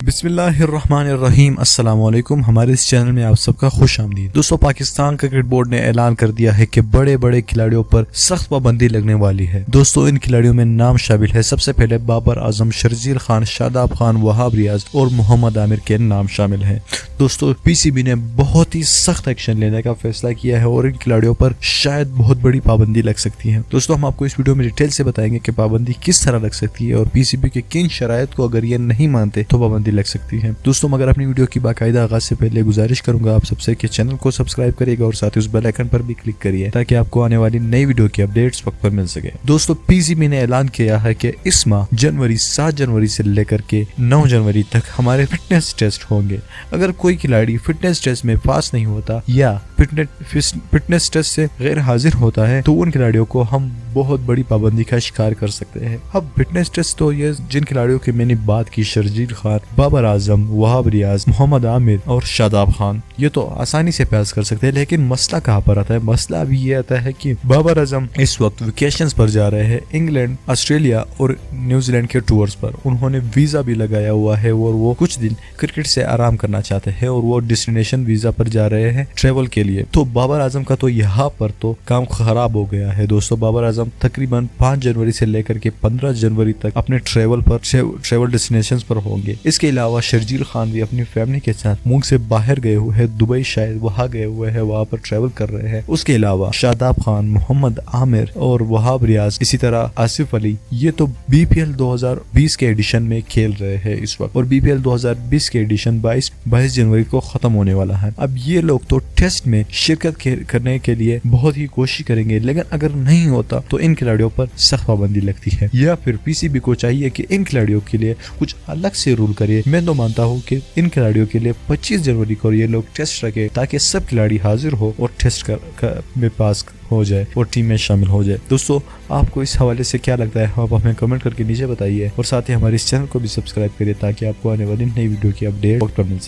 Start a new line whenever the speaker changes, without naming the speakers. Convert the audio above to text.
بسم اللہ الرحمن الرحیم۔ السلام علیکم۔ ہمارے اس چینل میں آپ سب کا خوش آمدید۔ دوستو، پاکستان کرکٹ بورڈ نے اعلان کر دیا ہے کہ بڑے بڑے کھلاڑیوں پر سخت پابندی لگنے والی ہے۔ دوستو، ان کھلاڑیوں میں نام شامل ہے۔ سب سے پہلے بابر اعظم، شرجیل خان، شاداب خان، وہاب ریاض اور محمد عامر کے نام شامل ہیں۔ دوستو، پی سی بی نے بہت ہی سخت ایکشن لینے کا فیصلہ کیا ہے اور ان کھلاڑیوں پر شاید بہت بڑی پابندی لگ سکتی ہے۔ دوستو، ہم آپ کو اس ویڈیو میں ڈیٹیل سے بتائیں گے کہ پابندی کس طرح لگ سکتی ہے اور پی سی بی کے کن شرائط کو اگر یہ نہیں مانتے تو پابندی لگ سکتی ہے۔ دوستو، مگر اپنی ویڈیو کی باقاعدہ آغاز سے پہلے گزارش کروں گا آپ سب سے کہ چینل کو سبسکرائب کریے گا اور ساتھ ہی اس بیل آئیکن پر بھی کلک کریے تاکہ آپ کو آنے والی نئی ویڈیو کی اپڈیٹس وقت پر مل سکے۔ دوستو، پی سی بی نے اعلان کیا ہے کہ اس ماہ 7 جنوری سے لے کر کے 9 جنوری تک ہمارے فٹنس ٹیسٹ ہوں گے۔ اگر کوئی کھلاڑی فٹنس ٹیسٹ میں پاس نہیں ہوتا یا فٹنس ٹیسٹ سے غیر حاضر ہوتا ہے تو ان کھلاڑیوں کو ہم بہت بڑی پابندی کا شکار کر سکتے ہیں۔ اب فٹنس ٹیسٹ تو یہ جن کھلاڑیوں کی میں نے بات کی، شرجیل خان، بابر اعظم، وہاب ریاض، محمد عامر اور شاداب خان، یہ تو آسانی سے پاس کر سکتے ہیں، لیکن مسئلہ کہاں پر آتا ہے؟ مسئلہ ابھی یہ آتا ہے کہ بابر اعظم اس وقت ویکیشنز پر جا رہے ہیں، انگلینڈ، آسٹریلیا اور نیوزی لینڈ کے ٹورز پر۔ انہوں نے ویزا بھی لگایا ہوا ہے اور وہ کچھ دن کرکٹ سے آرام کرنا چاہتے ہیں اور وہ ڈیسٹینیشن ویزا پر جا رہے ہیں ٹریول کے لیے۔ تو بابر اعظم کا تو یہاں پر تو کام خراب ہو گیا ہے۔ دوستو، بابر اعظم تقریباً 5 جنوری سے لے کر کے 15 جنوری تک اپنے ٹریول ڈیسٹینیشنز پر ہوں گے۔ اس کے علاوہ شرجیل خان بھی اپنی فیملی کے ساتھ ملک سے باہر گئے ہوئے ہیں، دبئی شاید وہاں گئے ہوئے ہیں، وہاں پر ٹریول کر رہے ہیں۔ اس کے علاوہ شاداب خان، محمد عامر اور وہاب ریاض، اسی طرح آصف علی، یہ تو بی پی ایل 2020 کے ایڈیشن میں کھیل رہے ہیں اس وقت، اور بی پی ایل 2020 کے ایڈیشن 22 جنوری کو ختم ہونے والا ہے۔ اب یہ لوگ تو ٹیسٹ میں شرکت کرنے کے لیے بہت ہی کوشش کریں گے، لیکن اگر نہیں ہوتا تو ان کھلاڑیوں پر سخت پابندی لگتی ہے، یا پھر پی سی بی کو چاہیے کہ ان کھلاڑیوں کے لیے کچھ الگ سے رول کرے۔ میں تو مانتا ہوں کہ ان کھلاڑیوں کے لیے 25 جنوری کو یہ لوگ ٹیسٹ رکھے تاکہ سب کھلاڑی حاضر ہو اور ٹیسٹ میں پاس ہو جائے اور ٹیم میں شامل ہو جائے۔ دوستو، آپ کو اس حوالے سے کیا لگتا ہے؟ آپ ہمیں کمنٹ کر کے نیچے بتائیے اور ساتھ ہی ہمارے اس چینل کو بھی سبسکرائب کریے تاکہ آپ کو آنے والی نئی ویڈیو کی اپڈیٹ وقت پر مل سکے۔